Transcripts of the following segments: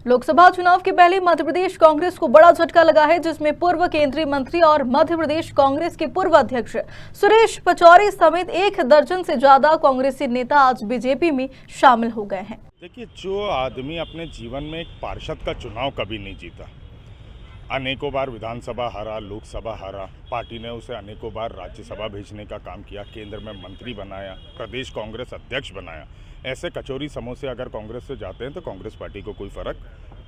लोकसभा चुनाव के पहले मध्य प्रदेश कांग्रेस को बड़ा झटका लगा है, जिसमें पूर्व केंद्रीय मंत्री और मध्य प्रदेश कांग्रेस के पूर्व अध्यक्ष सुरेश पचौरी समेत 1 दर्जन से ज्यादा कांग्रेसी नेता आज बीजेपी में शामिल हो गए हैं। देखिए, जो आदमी अपने जीवन में एक पार्षद का चुनाव कभी नहीं जीता, अनेकों बार विधानसभा हारा, लोकसभा हारा, पार्टी ने उसे अनेकों बार राज्यसभा भेजने का काम किया, केंद्र में मंत्री बनाया, प्रदेश कांग्रेस अध्यक्ष बनाया, ऐसे कचौरी समोसे अगर कांग्रेस से जाते हैं तो कांग्रेस पार्टी को कोई फर्क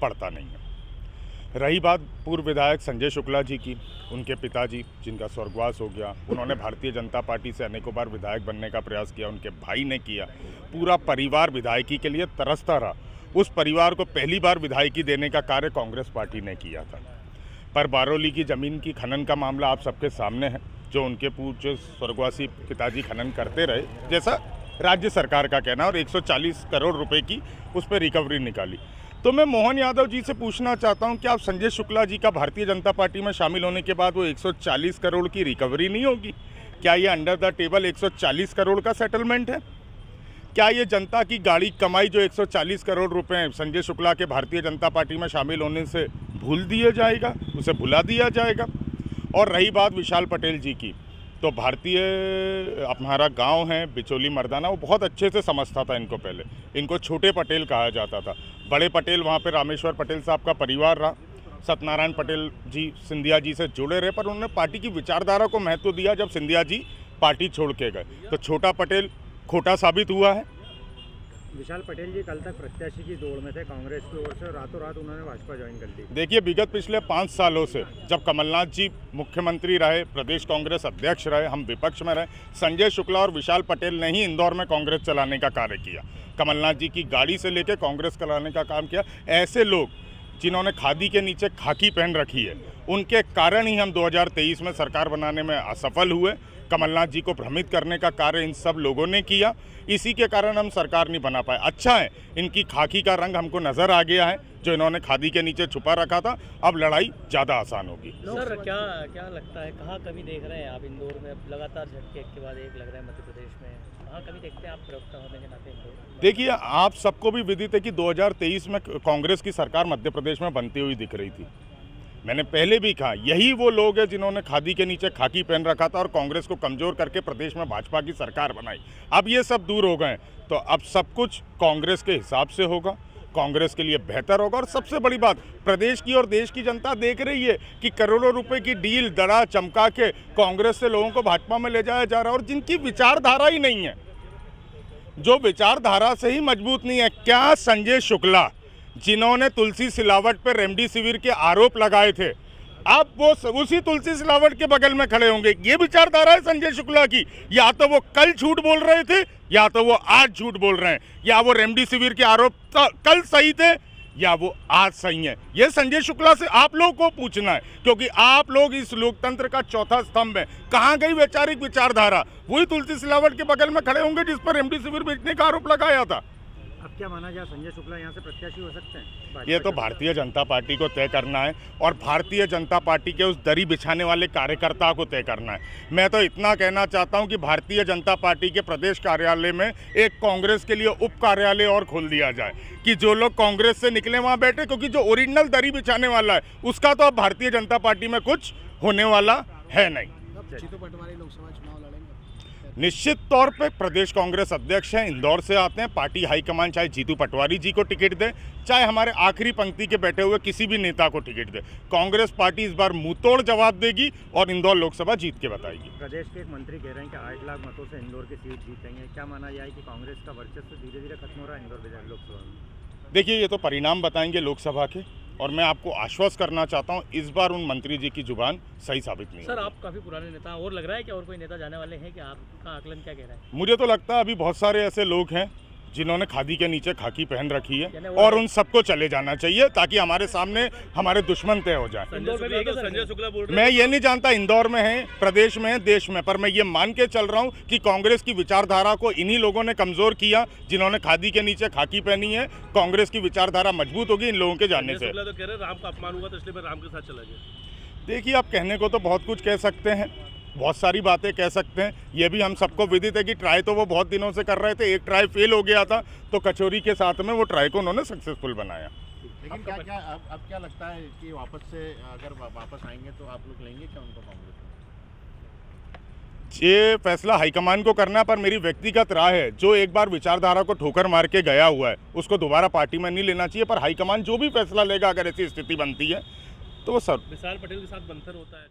पड़ता नहीं है। रही बात पूर्व विधायक संजय शुक्ला जी की, उनके पिताजी जिनका स्वर्गवास हो गया, उन्होंने भारतीय जनता पार्टी से अनेकों बार विधायक बनने का प्रयास किया, उनके भाई ने किया, पूरा परिवार विधायकी के लिए तरसता रहा। उस परिवार को पहली बार विधायकी देने का कार्य कांग्रेस पार्टी ने किया था। पर बारौली की ज़मीन की खनन का मामला आप सबके सामने है, जो उनके पूर्व स्वर्गवासी पिताजी खनन करते रहे, जैसा राज्य सरकार का कहना, और 140 करोड़ रुपए की उस पर रिकवरी निकाली। तो मैं मोहन यादव जी से पूछना चाहता हूं कि आप संजय शुक्ला जी का भारतीय जनता पार्टी में शामिल होने के बाद वो 140 करोड़ की रिकवरी नहीं होगी? क्या ये अंडर द टेबल 140 करोड़ का सेटलमेंट है? क्या ये जनता की गाड़ी कमाई जो 140 करोड़ रुपए संजय शुक्ला के भारतीय जनता पार्टी में शामिल होने से भूल दिया जाएगा, उसे भुला दिया जाएगा? और रही बात विशाल पटेल जी की, तो भारतीय हमारा गांव है बिचौली मर्दाना, वो बहुत अच्छे से समझता था इनको। पहले इनको छोटे पटेल कहा जाता था, बड़े पटेल वहाँ पे रामेश्वर पटेल साहब का परिवार रहा, सत्यनारायण पटेल जी सिंधिया जी से जुड़े रहे, पर उन्होंने पार्टी की विचारधारा को महत्व दिया जब सिंधिया जी पार्टी छोड़ के गए, तो छोटा पटेल खोटा साबित हुआ है। विशाल पटेल जी कल तक प्रत्याशी की दौड़ में थे कांग्रेस की ओर से, रातों रात उन्होंने भाजपा ज्वाइन कर ली। देखिए, विगत पिछले 5 सालों से जब कमलनाथ जी मुख्यमंत्री रहे, प्रदेश कांग्रेस अध्यक्ष रहे, हम विपक्ष में रहे, संजय शुक्ला और विशाल पटेल ने ही इंदौर में कांग्रेस चलाने का कार्य किया, कमलनाथ जी की गाड़ी से लेकर कांग्रेस चलाने का काम किया। ऐसे लोग जिन्होंने खादी के नीचे खाकी पहन रखी है, उनके कारण ही हम 2023 में सरकार बनाने में असफल हुए। कमलनाथ जी को भ्रमित करने का कार्य इन सब लोगों ने किया, इसी के कारण हम सरकार नहीं बना पाए। अच्छा है, इनकी खाकी का रंग हमको नज़र आ गया है, जो इन्होंने खादी के नीचे छुपा रखा था। अब लड़ाई ज़्यादा आसान होगी। सर, क्या लगता है, कहाँ कमी देख रहे हैं आप इंदौर में? अब लगातार झटके एक के बाद एक लग रहा है मध्य प्रदेश में, कहाँ कमी देखते हैं आप प्रवक्ता होने के नाते इंदौर? देखिए, आप सबको भी विदित है कि 2023 में कांग्रेस की सरकार मध्य प्रदेश में बनती हुई दिख रही थी। मैंने पहले भी कहा, यही वो लोग हैं जिन्होंने खादी के नीचे खाकी पहन रखा था और कांग्रेस को कमजोर करके प्रदेश में भाजपा की सरकार बनाई। अब ये सब दूर हो गए, तो अब सब कुछ कांग्रेस के हिसाब से होगा, कांग्रेस के लिए बेहतर होगा। और सबसे बड़ी बात, प्रदेश की और देश की जनता देख रही है कि करोड़ों रुपए की डील दड़ा चमका के कांग्रेस से लोगों को भाजपा में ले जाया जा रहा है, और जिनकी विचारधारा ही नहीं है, जो विचारधारा से ही मजबूत नहीं है। क्या संजय शुक्ला जिन्होंने तुलसी सिलावट पर रेमडेसिविर के आरोप लगाए थे, अब वो उसी तुलसी सिलावट के बगल में खड़े होंगे? ये विचारधारा है संजय शुक्ला की। या तो वो कल झूठ बोल रहे थे, या तो वो आज झूठ बोल रहे हैं, या वो रेमडेसिविर के आरोप कल सही थे, या वो आज सही है। ये संजय शुक्ला से आप लोग को पूछना है, क्योंकि आप लोग इस लोकतंत्र का चौथा स्तंभ है। कहाँ गई वैचारिक विचारधारा? वही तुलसी सिलावट के बगल में खड़े होंगे जिस पर रेमडेसिविर बेचने का आरोप लगाया था। अब क्या माना जाए, संजय शुक्ला यहाँ से प्रत्याशी हो सकते हैं? ये तो भारतीय जनता पार्टी को तय करना है, और भारतीय जनता पार्टी के उस दरी बिछाने वाले कार्यकर्ता को तय करना है। मैं तो इतना कहना चाहता हूं कि भारतीय जनता पार्टी के प्रदेश कार्यालय में एक कांग्रेस के लिए उप कार्यालय और खोल दिया जाए, कि जो लोग कांग्रेस से निकले वहां बैठे, क्योंकि जो ओरिजिनल दरी बिछाने वाला है उसका तो अब भारतीय जनता पार्टी में कुछ होने वाला है नहीं। निश्चित तौर पे प्रदेश कांग्रेस अध्यक्ष हैं, इंदौर से आते हैं, पार्टी हाईकमान चाहे जीतू पटवारी जी को टिकट दे, चाहे हमारे आखिरी पंक्ति के बैठे हुए किसी भी नेता को टिकट दे, कांग्रेस पार्टी इस बार मुंहतोड़ जवाब देगी और इंदौर लोकसभा जीत के बताएगी। प्रदेश के एक मंत्री कह रहे हैं कि 8 लाख मतों से इंदौर की सीट जीतेंगे। क्या माना जाए कि कांग्रेस का वर्चस्व धीरे धीरे खत्म हो रहा है इंदौर लोकसभा में? देखिए, ये तो परिणाम बताएंगे लोकसभा के, और मैं आपको आश्वस्त करना चाहता हूं, इस बार उन मंत्री जी की जुबान सही साबित नहीं सर, आप काफी पुराने नेता, और लग रहा है कि और कोई नेता जाने वाले हैं कि आपका आकलन क्या कह रहा है? मुझे तो लगता है अभी बहुत सारे ऐसे लोग हैं जिन्होंने खादी के नीचे खाकी पहन रखी है, और उन सबको चले जाना चाहिए, ताकि हमारे सामने हमारे दुश्मन तय हो जाए। मैं ये नहीं जानता इंदौर में है, प्रदेश में है, देश में, पर मैं ये मान के चल रहा हूँ कि कांग्रेस की विचारधारा को इन्हीं लोगों ने कमजोर किया जिन्होंने खादी के नीचे खाकी पहनी है। कांग्रेस की विचारधारा मजबूत होगी इन लोगों के जाने से। तो कह रहे राम का अपमान हुआ, तो इसलिए मैं राम के साथ चला गया। देखिए, आप कहने को तो बहुत कुछ कह सकते हैं, बहुत सारी बातें कह सकते हैं। ये भी हम सबको विदित है कि ट्राई तो वो बहुत दिनों से कर रहे थे, एक ट्राई फेल हो गया था, तो कचौरी के साथ में वो ट्राई को उन्होंने सक्सेसफुल बनाया। लेकिन क्या अब क्या लगता है कि वापस से अगर वापस आएंगे तो आप लोग लेंगे क्या उनको कांग्रेस में? ये फैसला हाईकमान को करना है, पर मेरी व्यक्तिगत राय है, जो एक बार विचारधारा को ठोकर मार के गया हुआ है उसको दोबारा पार्टी में नहीं लेना चाहिए। पर हाईकमान जो भी फैसला लेगा, अगर ऐसी स्थिति बनती है तो वो सब विशाल पटेल के साथ बंतर होता है।